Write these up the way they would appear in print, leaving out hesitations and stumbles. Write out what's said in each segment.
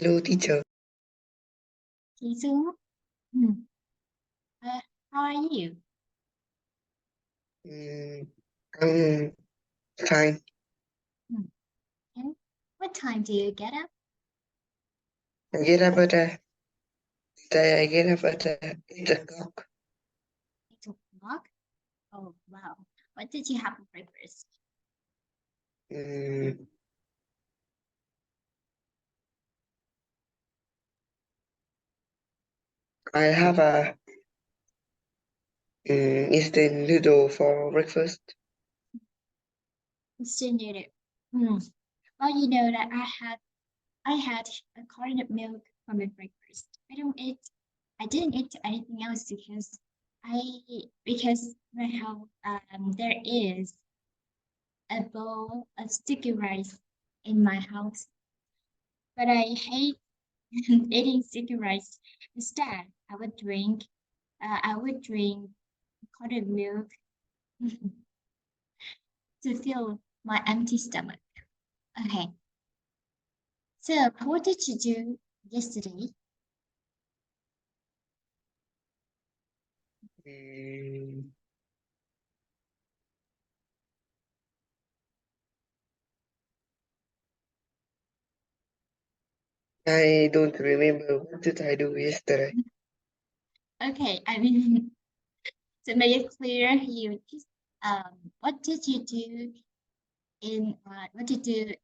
Hello, teacher. Chị Sương. Ừ. How are you? Mm, I'm fine. Hmm. And what time do you get up? I get up at I get up at 8 o'clock. 8 o'clock? Oh, wow. What did you have for breakfast? Mm, I have a instant noodle for breakfast. Instant noodle. Hmm. Well, you know that I had a carton of milk for my breakfast. I didn't eat anything else I because my house there is a bowl of sticky rice in my house, but I hate eating sticky rice. Instead, I would drink curdled milk to fill my empty stomach. Okay, so what did you do yesterday? Mm, I don't remember what did I do yesterday. Okay, I mean, to make it clear, what did you do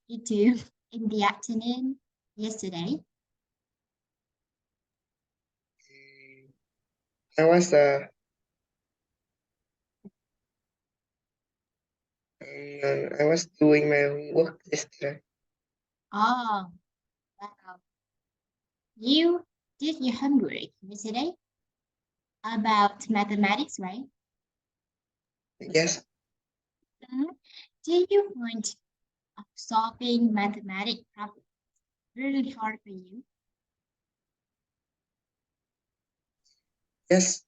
you do in the afternoon yesterday? I was I was doing my homework yesterday. Oh, wow. You did your homework yesterday about mathematics, right? Yes, Mhm. Do you find solving mathematics problems really hard for you? yes.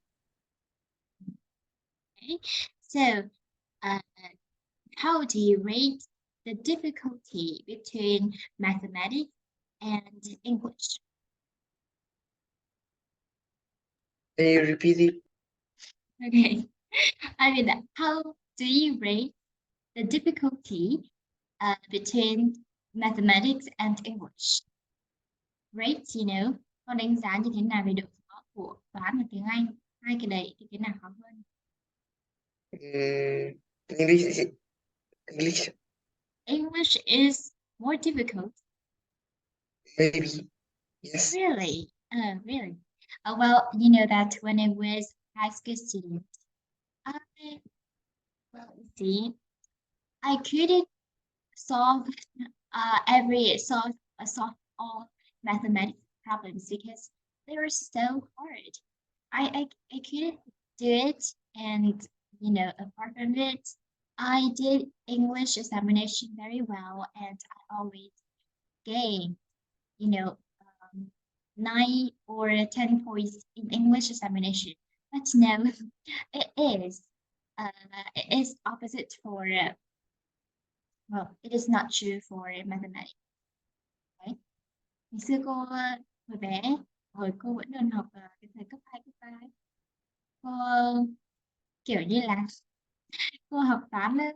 Okay. So, uh, how do you rate the difficulty between mathematics and English? Can you repeat it? Okay. I mean, how do you rate the difficulty between mathematics and English? Rate, con đánh giá như thế nào về độ khó của toán và tiếng Anh? Hai cái đấy thì cái nào khó hơn? Mm, English, English, English is more difficult. maybe. Yes. Really? Really? Well, you know that when I was high school student, I, well, let's see, I couldn't solve solve all mathematics problems because they were so hard. I couldn't do it, and apart from it, I did English examination very well, and I always gained, you know, 9 or 10 points in English examination. But no, it is uh, it is opposite for well, it is not true for mathematics, right? Ngày xưa hồi bé, hồi cô vẫn còn học cái thời cấp 2 cấp 3 ấy. Cô kiểu như là cô học toán á,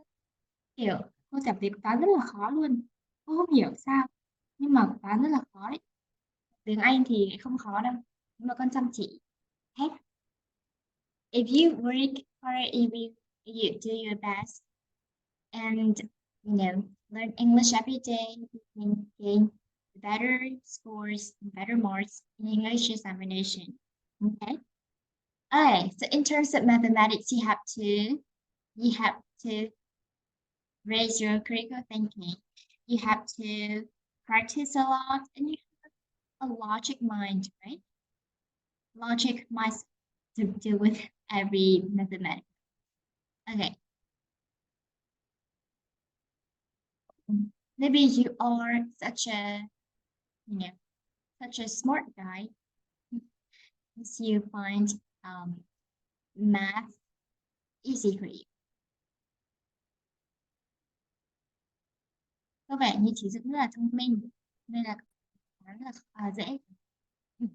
kiểu cô cảm thấy toán rất là khó luôn. Cô không hiểu sao, nhưng mà toán rất là khó đấy. Tiếng Anh thì không khó đâu, nhưng mà con chăm chỉ hết. If you work hard, if you do your best and learn English every day, you can gain better scores and better marks in English examination. Okay. Alright, so in terms of mathematics, you have to raise your critical thinking. You have to practice a lot, and you have a logic mind, right? Logic must to deal with every mathematics. Okay. Maybe you are you know, such a smart guy, as you find um, math easy for you. Có vẻ như chị Dũng rất là thông minh, nên là toán là dễ. Ừ,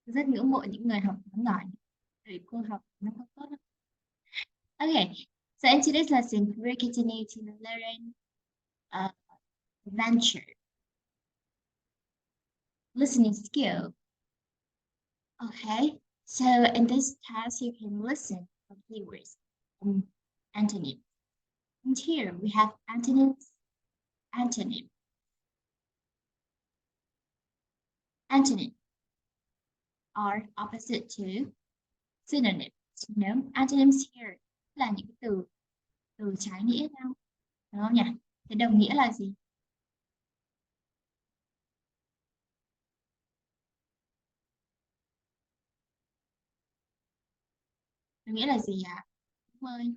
rất ngưỡng mộ những người học toán giỏi để cô học nó không tốt đâu. Okay, so in today's lesson, we're continuing to learn uh, adventure, listening skill. Okay, so in this task, you can listen for keywords and antonyms. And here we have antonyms, antonym, antonym are opposite to synonyms. You know, antonyms here là những cái từ từ trái nghĩa nhau, đúng không nhỉ? Thế đồng nghĩa là gì? Đồng nghĩa là gì ạ? Đúng ơi.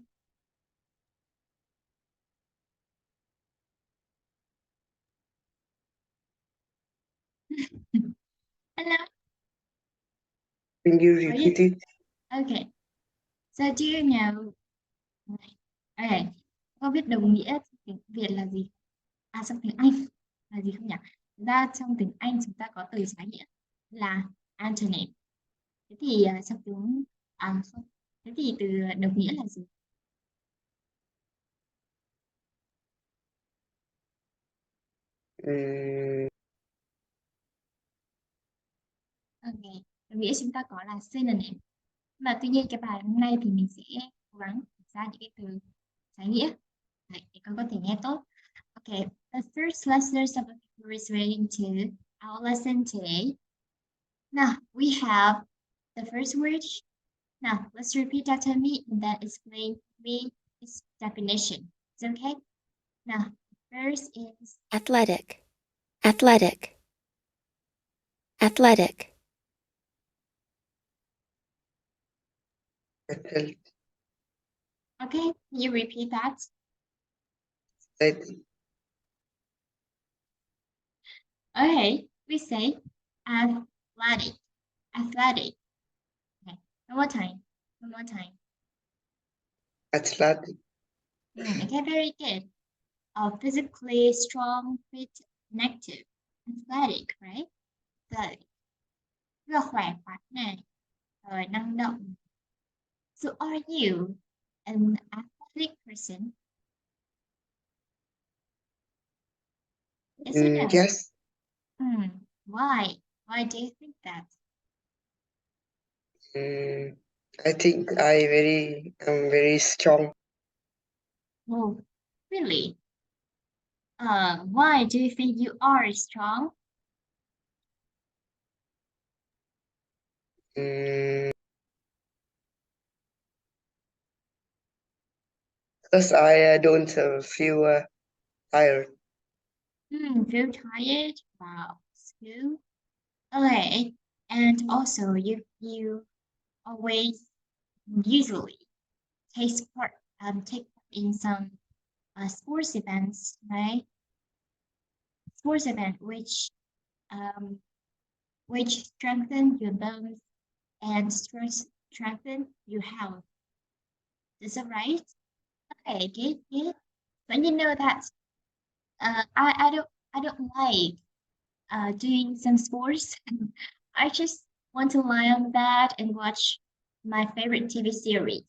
Hello, Can you are you? repeat it? Okay, so do you know? Okay, có biết đồng nghĩa tiếng Việt là gì? À, trong tiếng Anh là gì không nhỉ? Ra trong tiếng Anh chúng ta có từ trái nghĩa là antonym. Thế thì trong tiếng không. Thế thì từ đồng nghĩa là gì? Mm, Okay. Đồng nghĩa chúng ta có là synonym. Mà tuy nhiên cái bài hôm nay thì mình sẽ cố gắng ra những cái từ trái nghĩa. Đấy, để con có thể nghe tốt. Okay, the first listeners of the paper is waiting to our lesson today. Now we have the first word. Now let's repeat after me and then explain me its definition. Is it okay? Now first is Athletic, athletic, athletic, athletic, okay. Can you repeat that? Okay, we say athletic, athletic. Okay, one more time, one more time. athletic, Okay, very good. Physically strong, fit, and active. Athletic, right? Athletic. Rất là khỏe khoắn này, rồi năng động. So are you an athletic person? Yes or no? Yes. Why? Why do you think that? Mm, I think I'm very strong. Oh, really? Why do you think you are strong? Mm, because I don't feel tired. Feel tired about school? Okay, and also you always usually take part in some sports events, right? Sports event um which strengthen your bones and strengthen your health. Is that right? Okay, good, good. But you know that I don't like doing some sports. I just want to lie on the bed and watch my favorite TV series.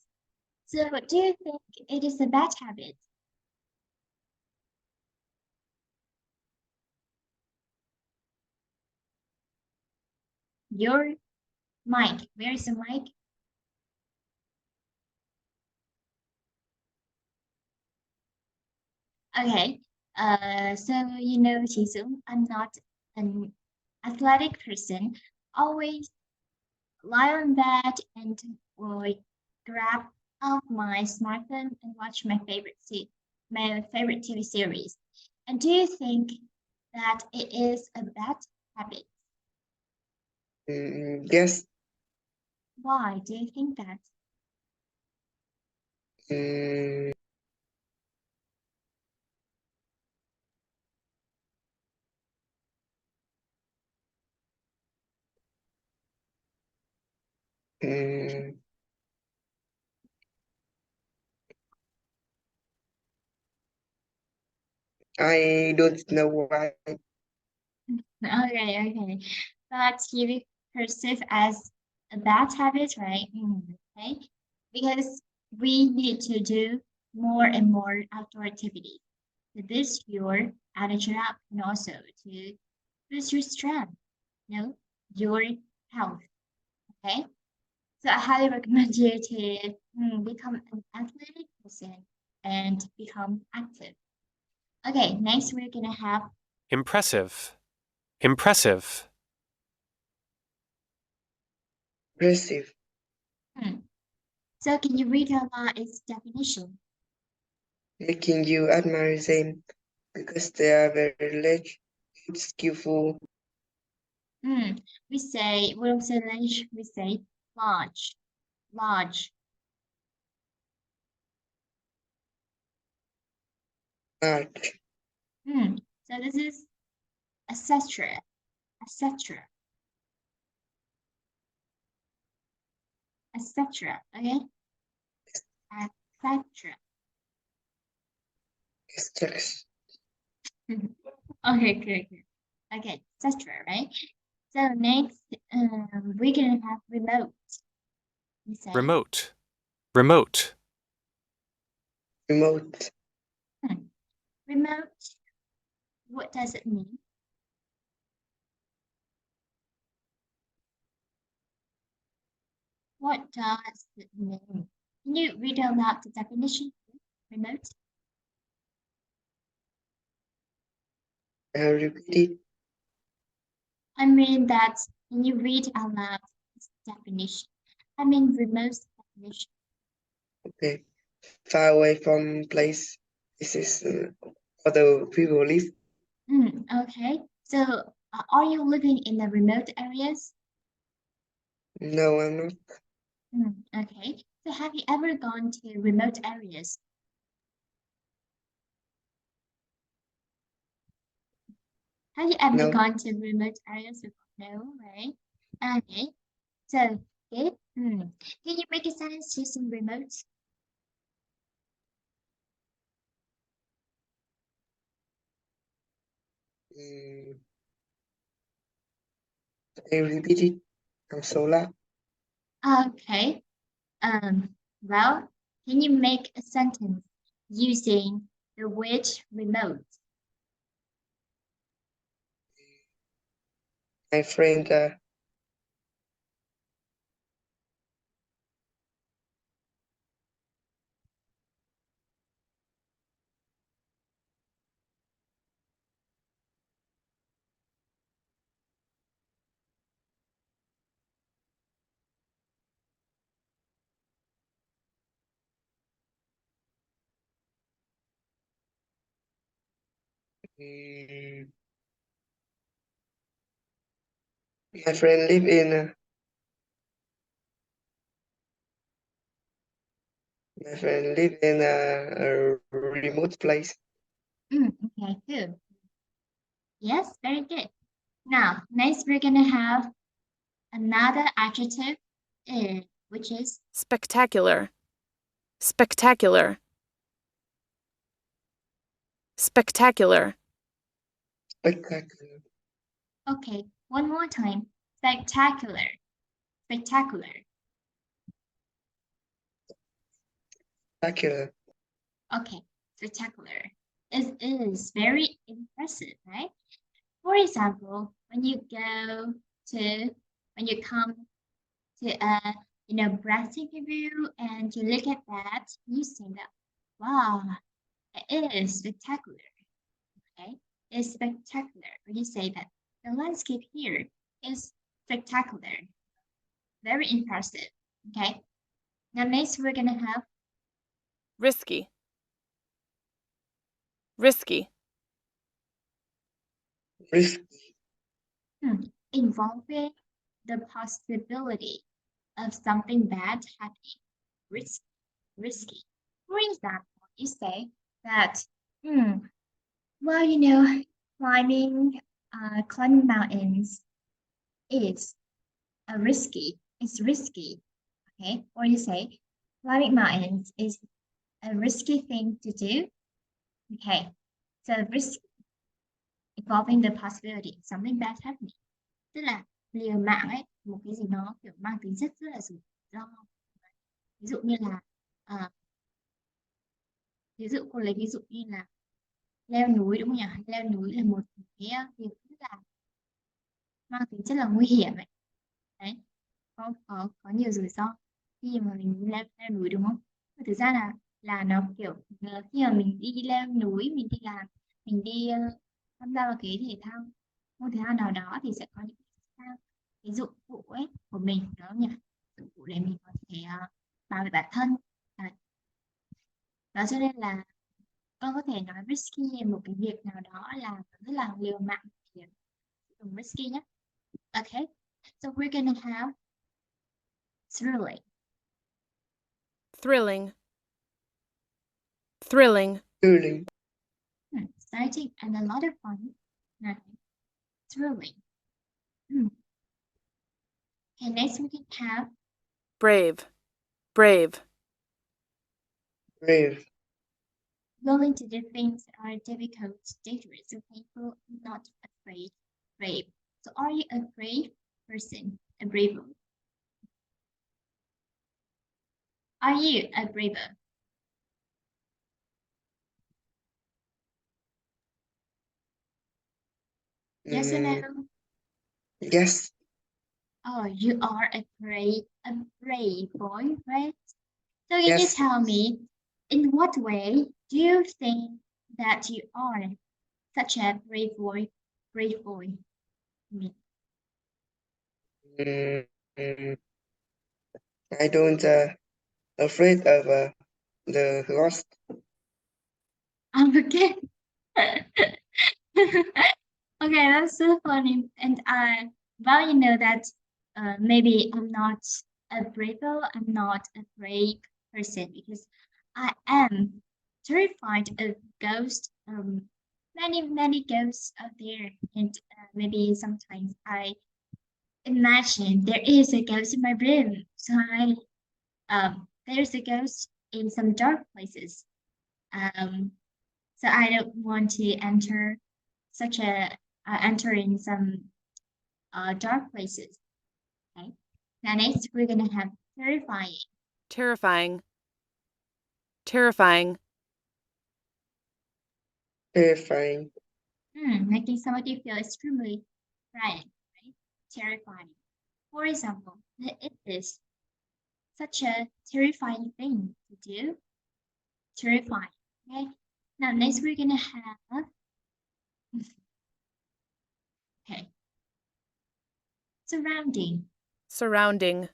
So, do you think it is a bad habit? Your mic, where is the mic? Okay. So you know, Jisung, I'm not an athletic person. Always lie on bed and like grab off my smartphone and watch my favorite TV series. And do you think that it is a bad habit? Yes. Why do you think that? Mm, mm, I don't know why. Okay. But you perceive as a bad habit, right? Okay. Because we need to do more and more outdoor activities to boost your energy up and also to boost your strength, your health. Okay. So I highly recommend you to become an athletic person and become active. Okay, next we're gonna have Impressive. Impressive. Impressive. hmm. So can you read out loud its definition? Making you admire them because they are very large, skillful, We don't say large, we say large, large. large, So this is etc. etc. etc. Okay, etc. extract, Okay, good. Okay, etc. Right. So next, we're gonna have remote. You say Remote. Remote. remote, hmm. Remote. What does it mean? What does it mean? Can you read out loud the definition? Remote. repeat it, I mean that. Can you read out loud its definition? I mean remote definition. okay, far away from places other people live. Okay. So, are you living in the remote areas? No, I'm not. Okay. So, have you ever gone to remote areas? Have you ever No, gone to remote areas before? No, right? Okay. So, good. Can you make a sentence using remote? mm, I repeat it. I'm so loud. Okay. Well, can you make a sentence using the word remote? My friend, mm, my friend live in a remote place. Okay, good. Yes, very good. Now, next we're gonna have another adjective, which is Spectacular. Spectacular. Spectacular. Spectacular, okay. One more time. Spectacular. Spectacular. spectacular, Okay, spectacular. It is very impressive, right? For example, when you come to a breathtaking view and you look at that, you say that, wow, it is spectacular. Okay, is spectacular. When you say that the landscape here is spectacular, very impressive. Okay, now next we're gonna have Risky. Risky. risk, involving the possibility of something bad happening. Risk, risky. For example, you say that, well, climbing mountains is it's risky, okay? Or you say climbing mountains is a risky thing to do, okay? So risk, involving the possibility of something bad happening. Tức là liều mạng ấy, một cái gì đó kiểu mang tính chất rất là rủi ro. Ví dụ như là ví dụ cô lấy ví dụ như là leo núi đúng không nhỉ? Leo núi là một cái việc rất là mang tính chất là nguy hiểm ấy. Đấy, có nhiều rủi ro khi mà mình leo núi đúng không? Và thực ra là nó kiểu khi mà mình đi leo núi, mình đi làm, mình đi tham gia vào cái thể thao, môn thể thao nào đó thì sẽ có những cái dụng cụ ấy của mình đúng không nhỉ? Dụng cụ để mình có thể bảo vệ bản thân. Đấy. Đó cho nên là con có thể nói risky một cái việc nào đó là rất là liều mạng thì dùng risky nhé. Okay, so we're gonna have thrilling. thrilling, thrilling, thrilling, Exciting and a lot of fun. Nice. Thrilling. Okay, next we can have brave, brave, brave, willing to do things that are difficult, dangerous, or painful, not afraid. Brave. So are you a brave person? A braver? Are you a braver? Yes or no? yes, Oh, you are a brave boy, right? So can you yes, tell me, in what way do you think that you are such a brave boy? Brave boy. Me. mm, I don't afraid of the lost. Okay. Okay, that's so funny. And well, you know that maybe I'm not a brave girl, I'm not a brave person because I am terrified of ghosts. Many ghosts out there, and maybe sometimes I imagine there is a ghost in my room. So there's a ghost in some dark places. So I don't want to enter such a enter in some dark places. Okay. Now next we're gonna have terrifying. terrifying, terrifying, Terrifying, Making somebody feel extremely frightened, right? Terrifying. For example, it is such a terrifying thing to do. Terrifying. Okay. Now next we're gonna have okay. Surrounding. surrounding,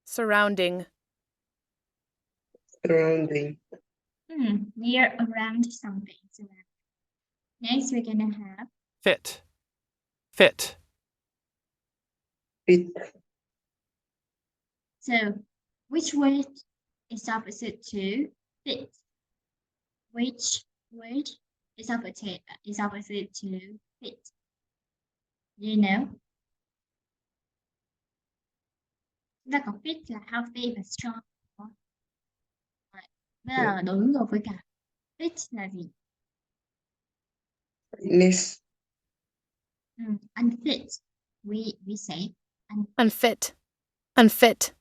surrounding, surrounding, Near around something. Surrounding. Next we're gonna have fit, fit, fit, so which word is opposite to fit? Which word is opposite to fit? Do you know? Chúng ta có fit là healthy và strong. Bây giờ đối ngược với cả fit là gì? fitness, Unfit. We say unfit, unfit,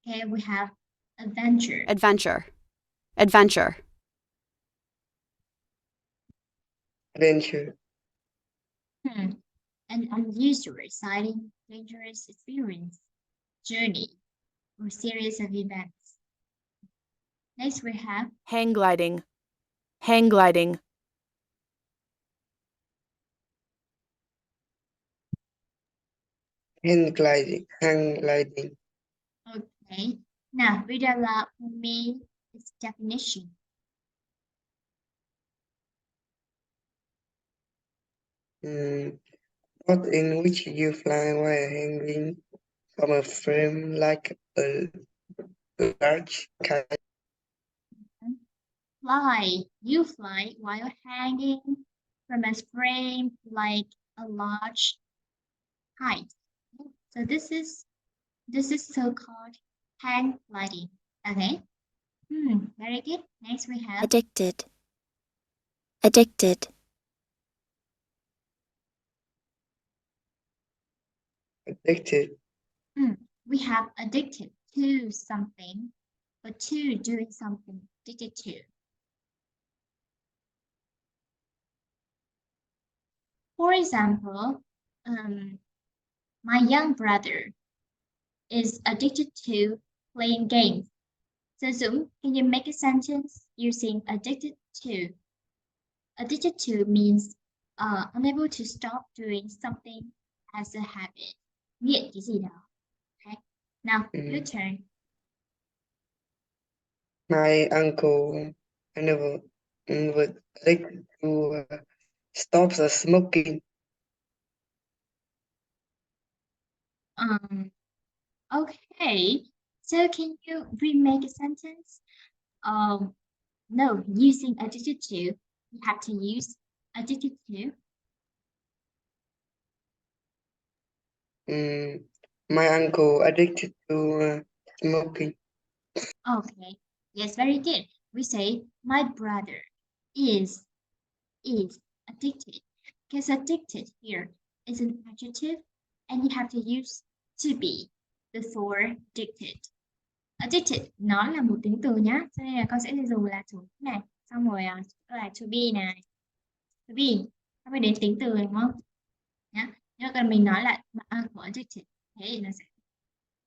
okay, we have adventure. adventure, adventure, adventure, An unusual, exciting, dangerous experience, journey, or series of events. Next we have hang gliding, hang gliding, hang gliding, okay. Now read aloud for me its definition. Spot in which you fly while hanging from a frame like a large kite. Fly. You fly while hanging from a frame like a large kite. So this is so-called hang gliding. Okay. Very good. Next we have Addicted. Addicted. Addicted. we have addicted to something, or to doing something, addicted to. For example, my young brother is addicted to playing games. So Dũng, can you make a sentence using addicted to? Addicted to means unable to stop doing something as a habit. Nghiện cái gì đó. Okay. Now, your turn. My uncle never was addicted to stop the smoking. Okay. So can you remake a sentence? No, using addicted to, you have to use addicted to. My uncle addicted to smoking. Okay. Yes, very good. We say my brother is addicted, because addicted here is an adjective and you have to use to be before addicted. Addicted nó là một tính từ nhá, cho nên là con sẽ dùng là chủ này, xong rồi là to be này, to be, nó mới đến tính từ này đúng không? Nhá, nhưng cần mình nói là của addicted, thế thì nó sẽ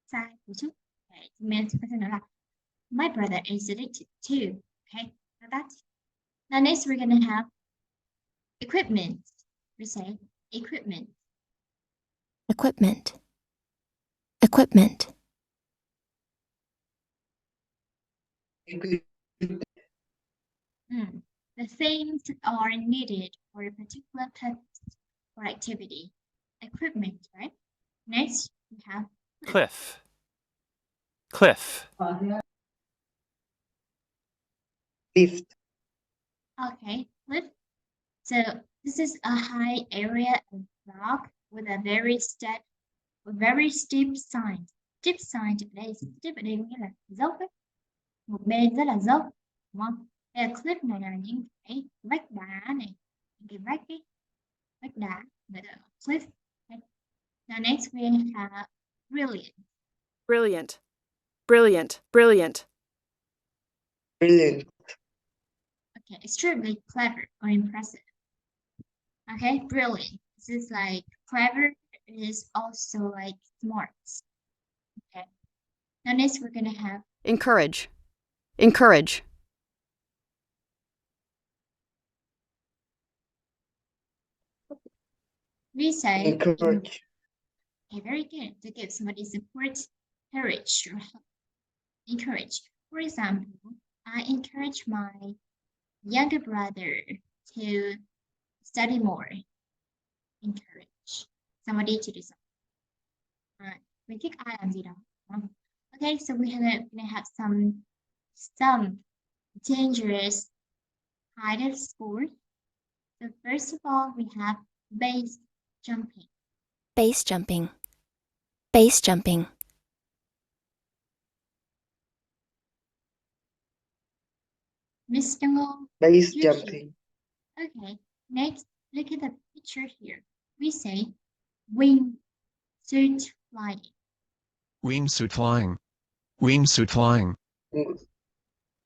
sai một chút. Đấy, mình sẽ nói là my brother is addicted to. Okay, got that? Now next we're gonna have equipment. We say equipment. Equipment. Equipment. The things that are needed for a particular purpose or activity. Equipment, right? Next, we have Cliff. Cliff. Lift. okay, cliff. So this is a high area of rock with a very steep side. Steep side ở đây, steep ở đây có nghĩa là dốc ấy. Một bên rất là dốc, đúng không? Đây là cliff này là những cái vách đá này, những cái vách ấy, vách đá, gọi là cliff. Okay. Now next we have brilliant. Brilliant. Brilliant. Brilliant. Brilliant. Okay, extremely clever or impressive. Okay, brilliant. This is like clever. It is also like smart. Okay. Now next we're gonna have Encourage. Encourage. we say Encourage. okay, very good. To give somebody support, courage, or help. Encourage. For example, I encourage my younger brother to study more. Encourage somebody to do something. Mình thích ai làm gì đó. Okay, so we're gonna have some dangerous kind of sport. So first of all, we have base jumping. Base jumping. Base jumping. Miss Jungle. Base Tricky. jumping. Okay, next, look at the picture here. We say wingsuit flying. Wingsuit flying. Wingsuit flying.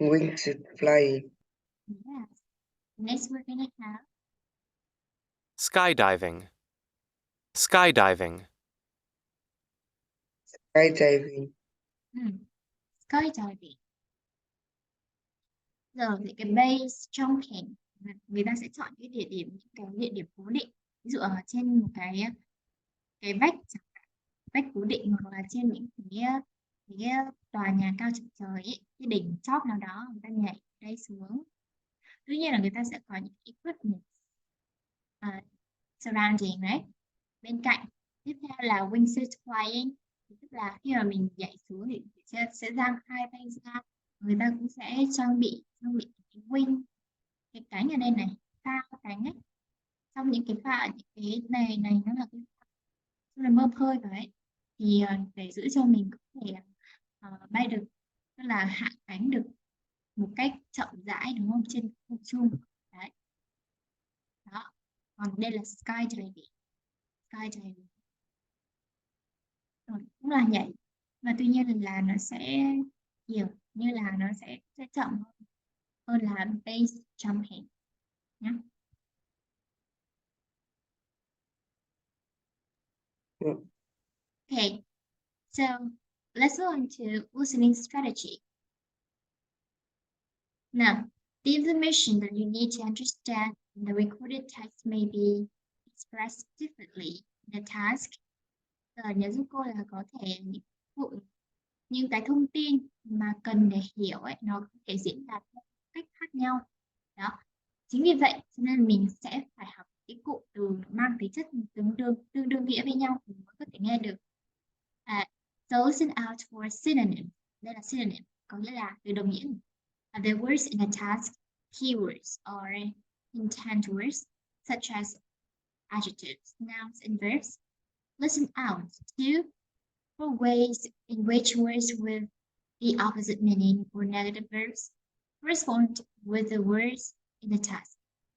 Wingsuit flying. Yes. Next, we're gonna have Skydiving. Skydiving. Skydiving. skydiving. Rồi thì cái base jumping, người ta sẽ chọn cái địa điểm, cái địa điểm cố định. Ví dụ ở trên một cái vách vách cố định, hoặc là trên những cái tòa nhà cao chọc trời ấy, cái đỉnh chóp nào đó người ta nhảy đây xuống. Tuy nhiên là người ta sẽ có những equipment surrounding đấy, bên cạnh. Tiếp theo là wingsuit flying, tức là khi mà mình nhảy xuống thì sẽ giang hai tay ra, người ta cũng sẽ trang bị cái wing, cái cánh ở đây này, phao cánh ấy. Trong những cái phao, những cái này nó là cái là bơm hơi đấy, thì để giữ cho mình có thể bay được, tức là hạ cánh được một cách chậm rãi, đúng không, trên không trung. Đấy, đó. Còn đây là skydiving. Skydiving rồi, cũng là nhảy, và tuy nhiên là nó sẽ kiểu như là nó sẽ chậm hơn là base jumping nhé. Ừ. Okay, so let's go on to listening strategy. Now, the information that you need to understand in the recorded text may be expressed differently in the task. Nhớ giúp cô là có thể những cái thông tin mà cần để hiểu ấy, nó có thể diễn đạt theo cách khác nhau. Đó. Chính vì vậy cho nên mình sẽ phải học cái cụm từ mang tính chất tương đương nghĩa với nhau thì mới có thể nghe được. So listen out for synonym. Đây là synonym, có nghĩa là từ đồng nghĩa. The words in a task, keywords or intent words such as adjectives, nouns, and verbs. Listen out to for ways in which words with the opposite meaning or negative verbs correspond with the words in the task.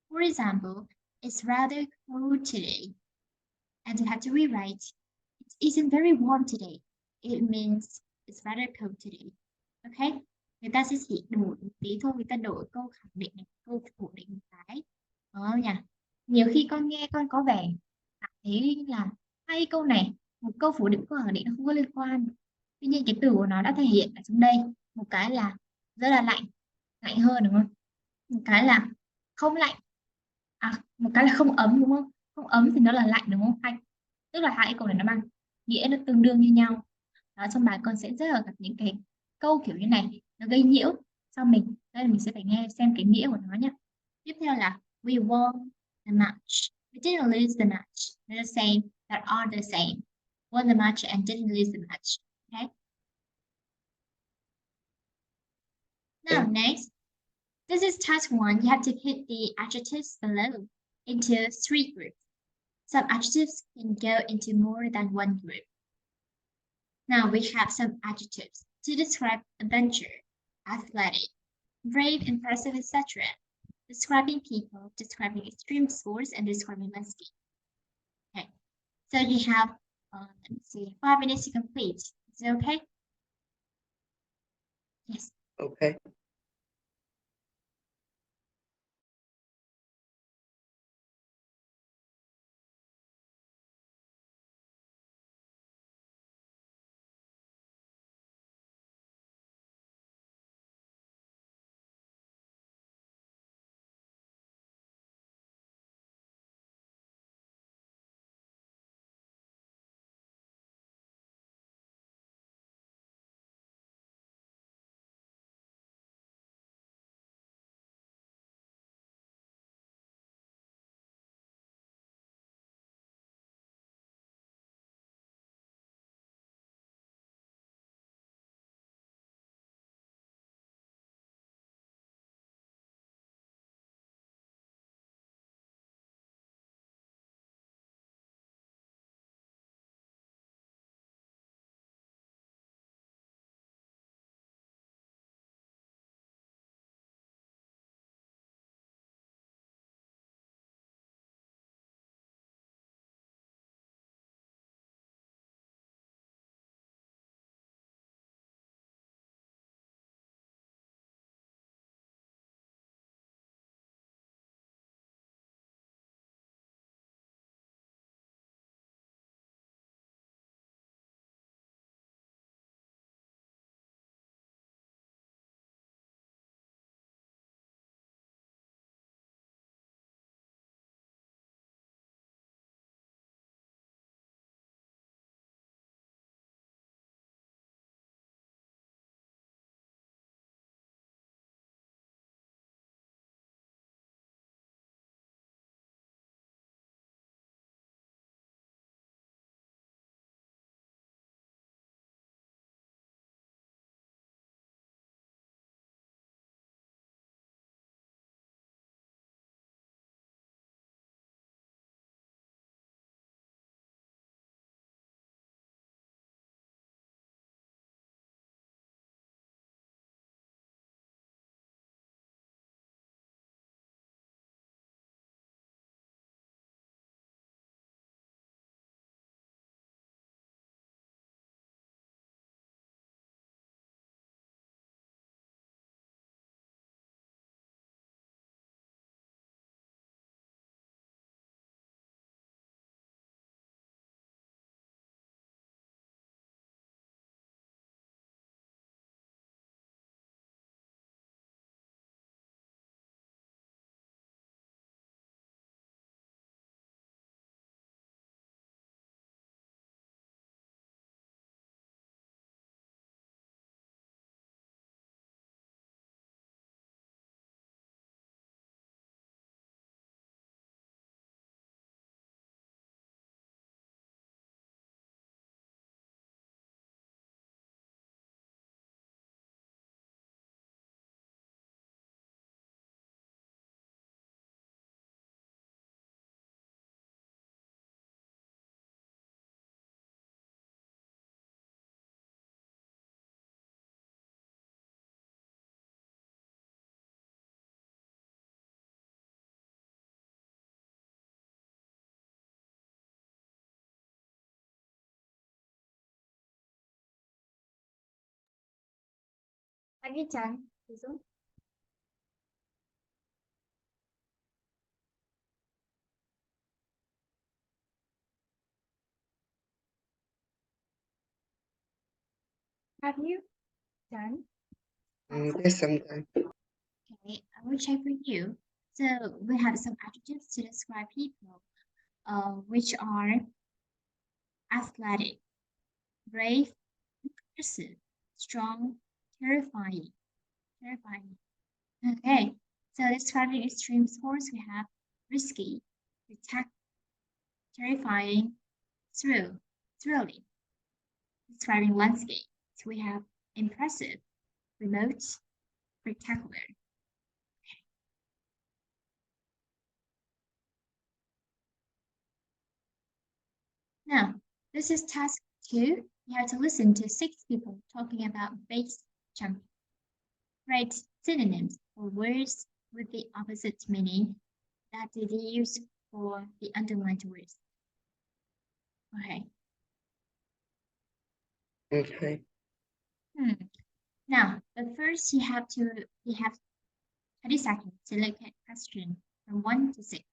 For example, it's rather cold today, and you have to rewrite, it isn't very warm today. It means it's rather cold today. Okay? Người ta sẽ chỉ đổi một tí thôi, người ta đổi câu khẳng định này, câu phủ định một cái. Đó nhỉ? Nhiều khi con nghe con có vẻ cảm thấy là hai câu này, một câu phủ định, câu khẳng định nó không có liên quan. Tuy nhiên cái từ của nó đã thể hiện ở trong đây. Một cái là rất là lạnh, lạnh hơn đúng không? Một cái là không lạnh, một cái là không ấm đúng không? Không ấm thì nó là lạnh đúng không? Tức là hai câu này nó mang nghĩa nó tương đương như nhau. Đó, trong bài con sẽ rất là gặp những cái câu kiểu như này, nó gây nhiễu cho mình. Đây là mình sẽ phải nghe xem cái nghĩa của nó nhé. Tiếp theo là we won the match. We didn't lose the match. They're the same, that are the same. Won the match and didn't lose the match. Okay. Now next, this is task 1. You have to put the adjectives below into 3 groups. Some adjectives can go into more than one group. Now we have some adjectives to describe adventure, athletic, brave, impressive, etc. Describing people, describing extreme sports, and describing landscape. Okay, so you have, let me see, 5 minutes to complete. Is it okay? Yes. Okay. Have you done, Hazel? Have you done? Yes, sometimes. Okay, I will check for you. So we have some adjectives to describe people, which are athletic, brave, aggressive, strong, terrifying. Terrifying. Okay, so describing extreme sports, we have risky, attack, terrifying, thrilling. Describing landscape, so we have impressive, remote, spectacular. Now, this is task 2. You have to listen to 6 people talking about base jumping. Write synonyms or words with the opposite meaning that they use for the underlined words. Okay. Okay. Now, but first you have 30 seconds to look at question from 1 to 6.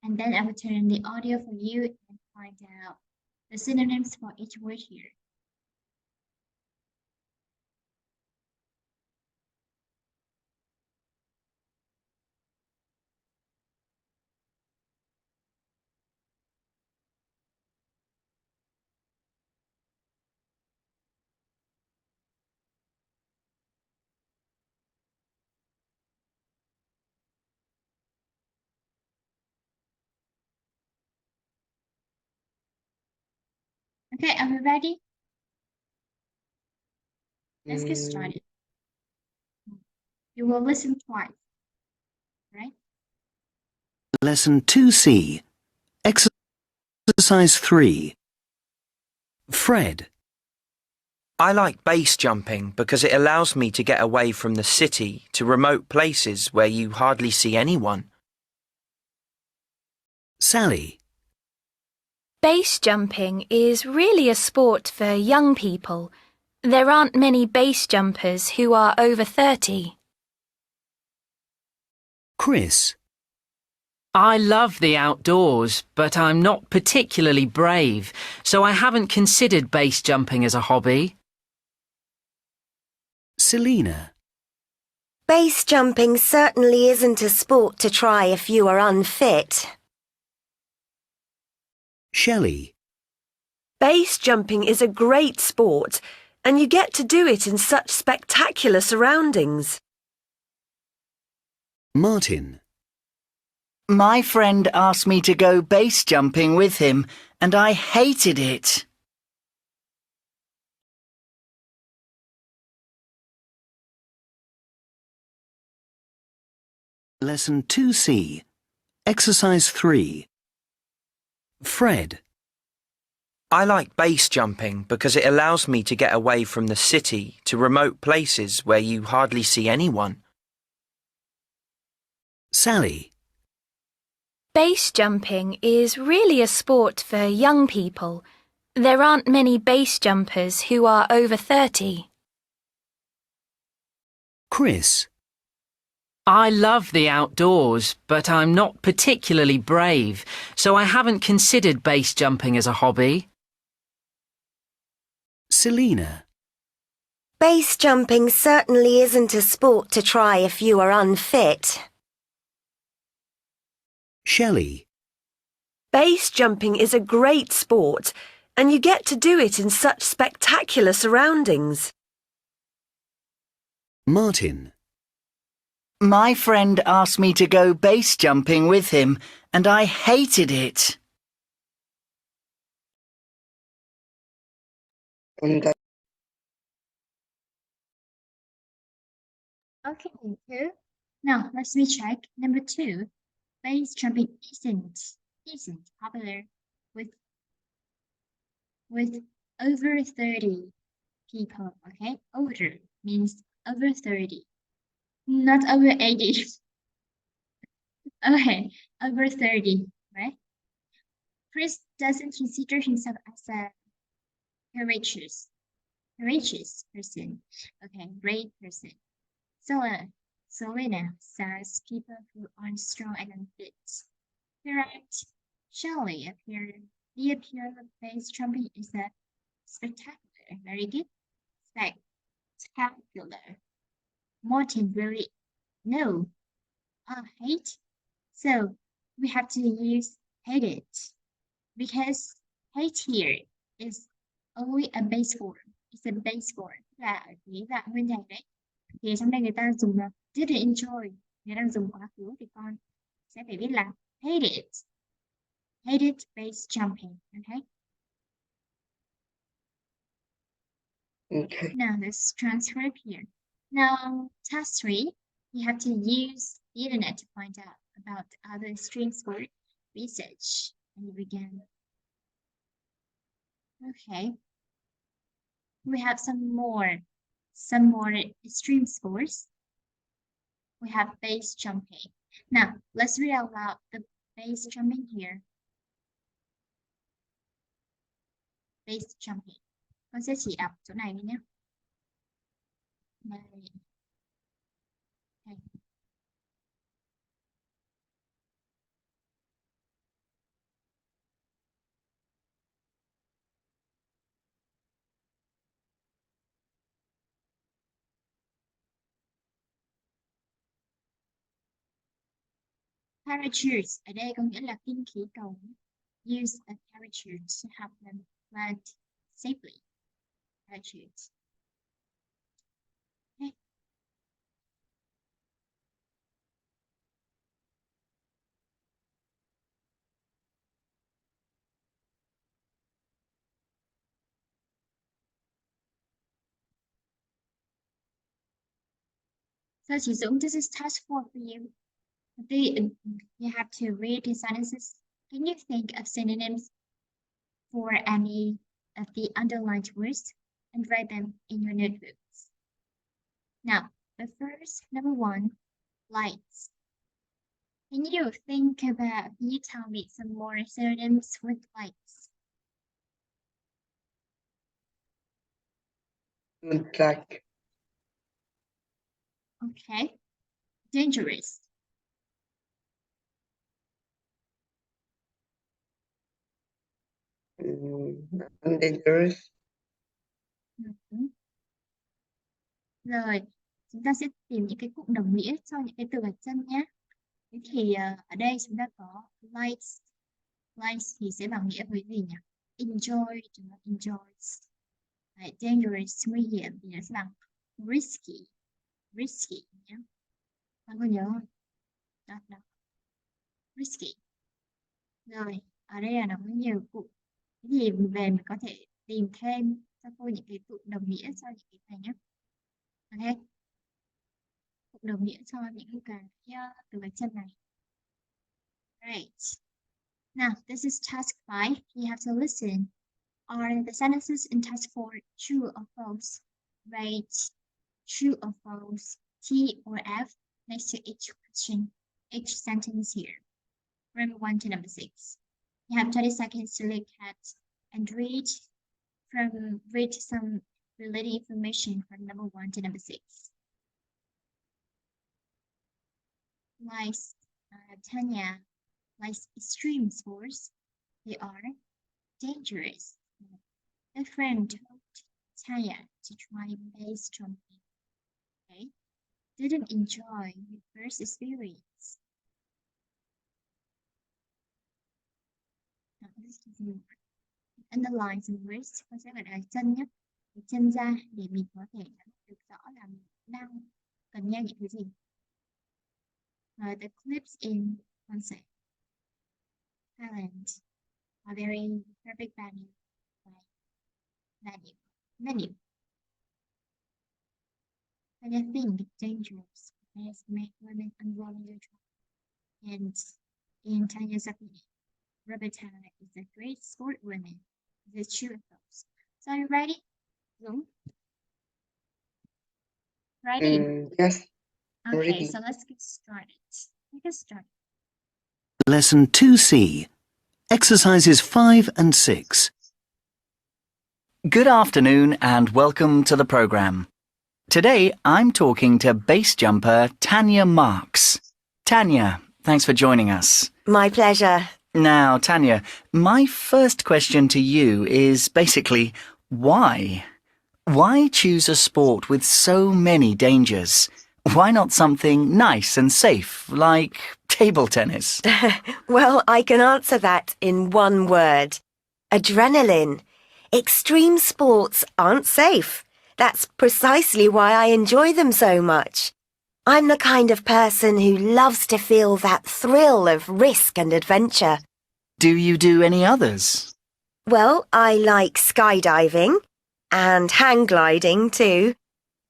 And then I will turn on the audio for you and find out the synonyms for each word here. Okay, are we ready? Let's get started. You will listen twice, right? Lesson 2C, Exercise 3. Fred. I like base jumping because it allows me to get away from the city to remote places where you hardly see anyone. Sally. Base jumping is really a sport for young people. There aren't many base jumpers who are over 30. Chris. I love the outdoors, but I'm not particularly brave, so I haven't considered base jumping as a hobby. Selena. Base jumping certainly isn't a sport to try if you are unfit. Shelley. Base jumping is a great sport, and you get to do it in such spectacular surroundings. Martin. My friend asked me to go base jumping with him, and I hated it. Lesson 2C, Exercise 3. Fred. I like base jumping because it allows me to get away from the city to remote places where you hardly see anyone. Sally. Base jumping is really a sport for young people. There aren't many base jumpers who are over 30. Chris. I love the outdoors, but I'm not particularly brave, so I haven't considered base jumping as a hobby. Selena. Base jumping certainly isn't a sport to try if you are unfit. Shelley. Base jumping is a great sport, and you get to do it in such spectacular surroundings. Martin. My friend asked me to go base jumping with him, and I hated it. And Okay, good. Now, let's recheck. Number 2, base jumping isn't popular with over 30 people, okay? Older means over 30, not over 80. Okay, over 30, right? Chris doesn't consider himself as a courageous, courageous person. Okay, brave person. Selena says people who are strong and fit. Correct. Shelley the appeal of base jumping is a spectacular. Very good. Spectacular. Martin really no. Hate. So we have to use hated because hate here is only a base form. It's a base form là ở cái dạng nguyên thể đấy. Thì trong đây người ta dùng là didn't enjoy. Người ta dùng quá khứ thì con sẽ phải viết là hated base jumping. Okay. Okay. Now let's transfer here. Now task 3, you have to use the internet to find out about other stream sport research. And you begin. Okay. We have some more extreme sports. We have base jumping. Now, let's read out loud the base jumping here. Base jumping. Con sẽ chỉ đọc chỗ này nhé. Đây. Okay. Parachutes ở đây có nghĩa là kinh khí cầu. Use a parachute to help them land safely. Parachutes. Okay. So chị Dũng, this is task 4 for you. You have to read the sentences. Can you think of synonyms for any of the underlined words and write them in your notebooks? Now, the first, number 1, lights. Can you tell me some more synonyms with lights? Track. Okay. Dangerous. Dangerous. Rồi, chúng ta sẽ tìm những cái cụm đồng nghĩa cho những cái từ gạch chân nhé. Thế thì ở đây chúng ta có lights. Lights thì sẽ bằng nghĩa với gì nhỉ? Enjoy, enjoys. Đấy, dangerous, nguy hiểm thì nó sẽ bằng risky. Risky nhé. Con có nhớ không? Đó. Risky. Rồi, ở đây là nó có nhiều cụm. Thế thì về mình có thể tìm thêm cho cô những cái cụm đồng nghĩa cho những cái này nhé. Ok. Cụm đồng nghĩa cho những cái từ gạch chân này. Right. Now, this is task 5. You have to listen. Are the sentences in task 4 true or false? Write true or false, T or F next to each question, each sentence here. From 1 to number 6. You have 20 seconds to look at and read some related information from number 1 to number 6. Like Tanya, like extreme sports, they are dangerous. A friend told Tanya to try base jumping. Okay, didn't enjoy the first experience. Now, this is more. Underline some words, con sẽ gọi là chân nhé. Chân ra để mình có thể được rõ là mình đang cần nghe những cái gì. The clips in concert, talent, a very perfect venue. And I think it's dangerous as make women unwilling to try. And in Tanya's opinion, Roberta is a great sport woman. Is it true or false? So are you ready? Zoom? Ready? Yes. Okay, Ready. so let's get started. Lesson 2C. Exercises 5 and 6. Good afternoon and welcome to the program. Today I'm talking to base jumper Tanya Marks. Tanya, thanks for joining us. My pleasure. Now, Tanya, my first question to you is basically, why? Why choose a sport with so many dangers? Why not something nice and safe, like table tennis? Well, I can answer that in one word. Adrenaline. Extreme sports aren't safe. That's precisely why I enjoy them so much. I'm the kind of person who loves to feel that thrill of risk and adventure. Do you do any others? Well, I like skydiving and hang gliding too.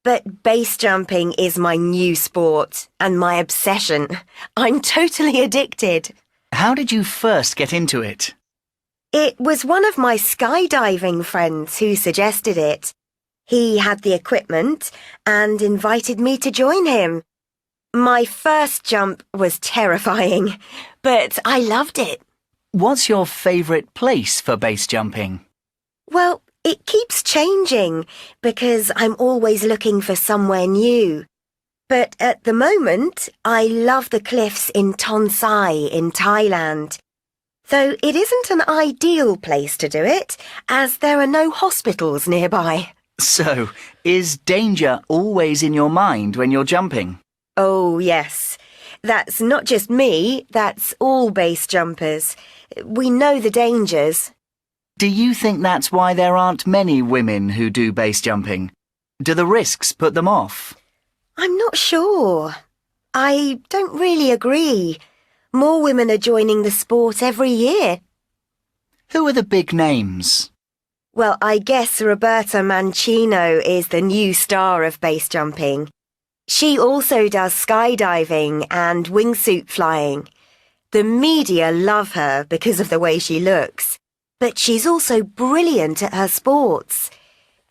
But base jumping is my new sport and my obsession. I'm totally addicted. How did you first get into it? It was one of my skydiving friends who suggested it. He had the equipment and invited me to join him. My first jump was terrifying, but I loved it. What's your favourite place for base jumping? Well, it keeps changing because I'm always looking for somewhere new. But at the moment, I love the cliffs in Tonsai in Thailand. Though it isn't an ideal place to do it, as there are no hospitals nearby. So, is danger always in your mind when you're jumping? Oh, yes. That's not just me, that's all base jumpers. We know the dangers. Do you think that's why there aren't many women who do base jumping? Do the risks put them off? I'm not sure. I don't really agree. More women are joining the sport every year. Who are the big names? Well, I guess Roberta Mancino is the new star of base jumping. She also does skydiving and wingsuit flying. The media love her because of the way she looks, but she's also brilliant at her sports.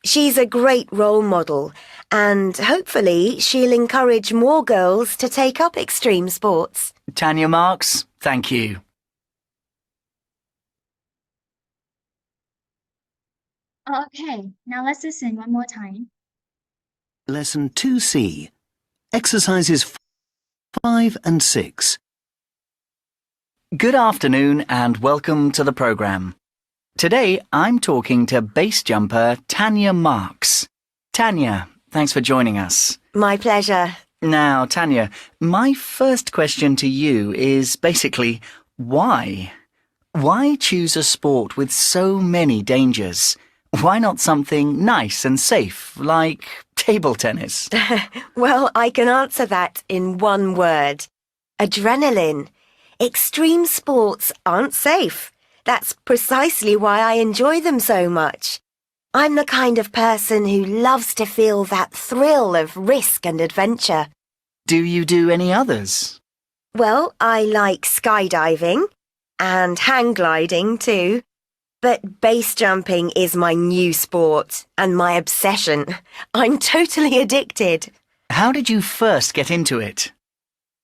She's a great role model, and hopefully she'll encourage more girls to take up extreme sports. Tanya Marks, thank you. Okay, now let's listen one more time. Lesson 2C. Exercises 5 and 6. Good afternoon and welcome to the program. Today I'm talking to base jumper Tanya Marks. Tanya, thanks for joining us. My pleasure. Now, Tanya, my first question to you is basically, why? Why choose a sport with so many dangers? Why not something nice and safe, like table tennis? Well, I can answer that in one word. Adrenaline. Extreme sports aren't safe. That's precisely why I enjoy them so much. I'm the kind of person who loves to feel that thrill of risk and adventure. Do you do any others? Well, I like skydiving and hang gliding too. But base jumping is my new sport and my obsession. I'm totally addicted. How did you first get into it?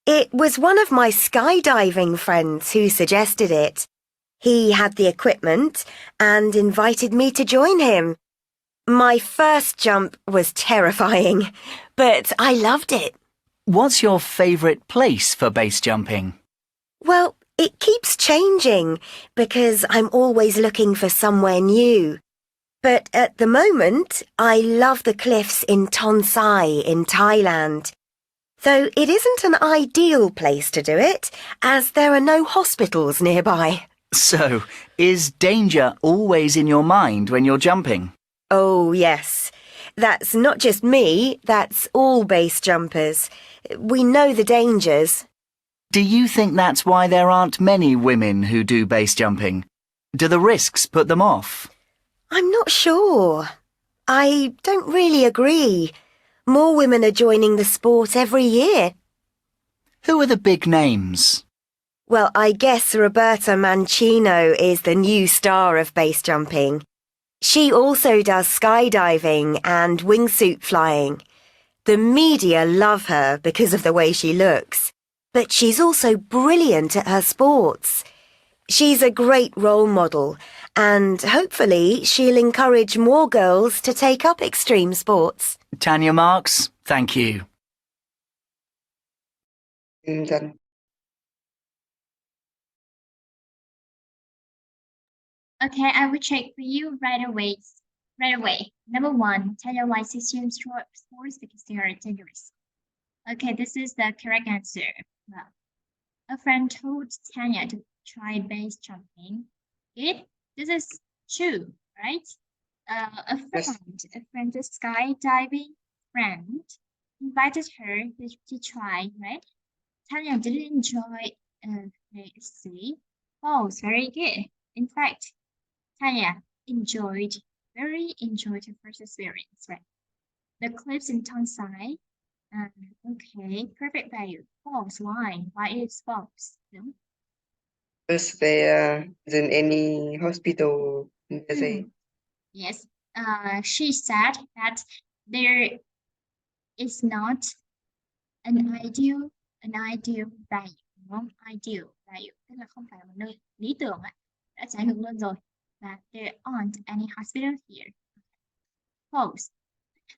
It was one of my skydiving friends who suggested it. He had the equipment and invited me to join him. My first jump was terrifying, but I loved it. What's your favourite place for base jumping? Well, it keeps changing because I'm always looking for somewhere new. But at the moment, I love the cliffs in Tonsai in Thailand. Though it isn't an ideal place to do it, as there are no hospitals nearby. So, is danger always in your mind when you're jumping? Oh, yes. That's not just me, that's all base jumpers. We know the dangers. Do you think that's why there aren't many women who do base jumping? Do the risks put them off? I'm not sure. I don't really agree. More women are joining the sport every year. Who are the big names? Well, I guess Roberta Mancino is the new star of base jumping. She also does skydiving and wingsuit flying. The media love her because of the way she looks, but she's also brilliant at her sports. She's a great role model, And hopefully she'll encourage more girls to take up extreme sports. Tanya marks, thank you. Done. Okay, I will check for you right away. Right away. Number one, Tanya likes extreme sports because they are dangerous. Okay, this is the correct answer. Well, a friend told Tanya to try base jumping. This is true, right? A friend, a skydiving friend invited her to try, right? Tanya didn't enjoy, let's see. False, very good. In fact, Tanya very enjoyed her first experience, right? The cliffs in Tonsai. Okay, perfect value. False. Why? Why is false? No? Because there isn't any hospital in the sea. Yes. She said that there is not an ideal value, đúng không? Ideal value tức là không phải là một nơi lý tưởng ạ. Đã trái ngược luôn rồi. Và there aren't any hospital here. False.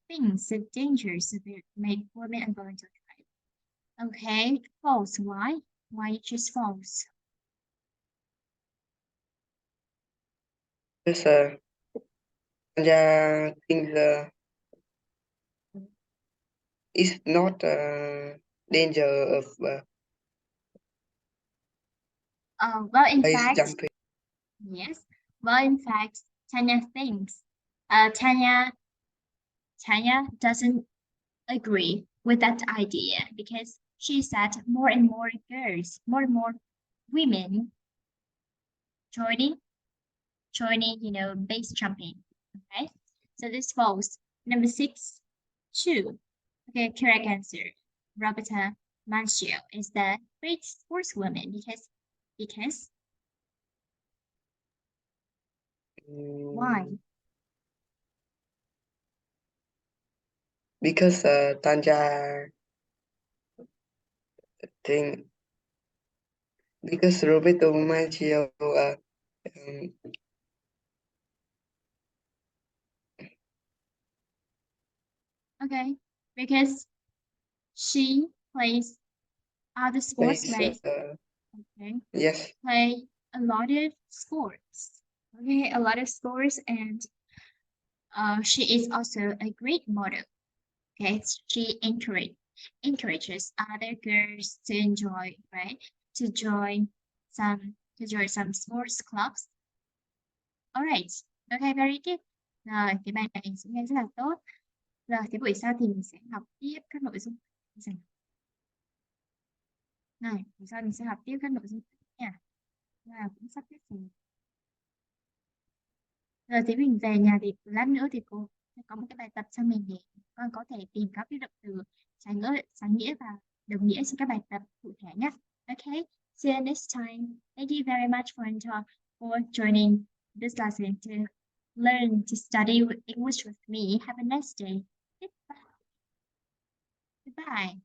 Things are dangerous that make women involuntary. Okay, false. Why? Why you choose false? Because Tanya thinks it's not danger of Well, in base fact, jumping. yes. Well, in fact, Tanya thinks. Tanya doesn't agree with that idea because she said more and more girls, more and more women joining, base jumping. Okay, so this false. Number 6, 2. Okay, correct answer. Roberta Mancio is the great sportswoman because why? Because Tanya think because Roberto Maggio Okay, because she plays other sports, right? Okay. Yes. Play a lot of sports. Okay, a lot of sports, and she is also a great model. Okay, she encourages other girls to enjoy, right? To join some sports clubs. Alright, okay, very good. Rồi, cái bài này sẽ nghe rất là tốt. Rồi, thì buổi sau thì mình sẽ học tiếp các nội dung. Này, buổi sau mình sẽ học tiếp các nội dung nha. Và cũng sắp hết rồi. Rồi thì mình về nhà thì lát nữa thì cô sẽ có một cái bài tập cho mình để con có thể tìm các cái động từ trái nghĩa và đồng nghĩa trong các bài tập cụ thể nhé. Okay, see you next time. Thank you very much for joining this lesson to learn to study English with me. Have a nice day. Goodbye. Goodbye.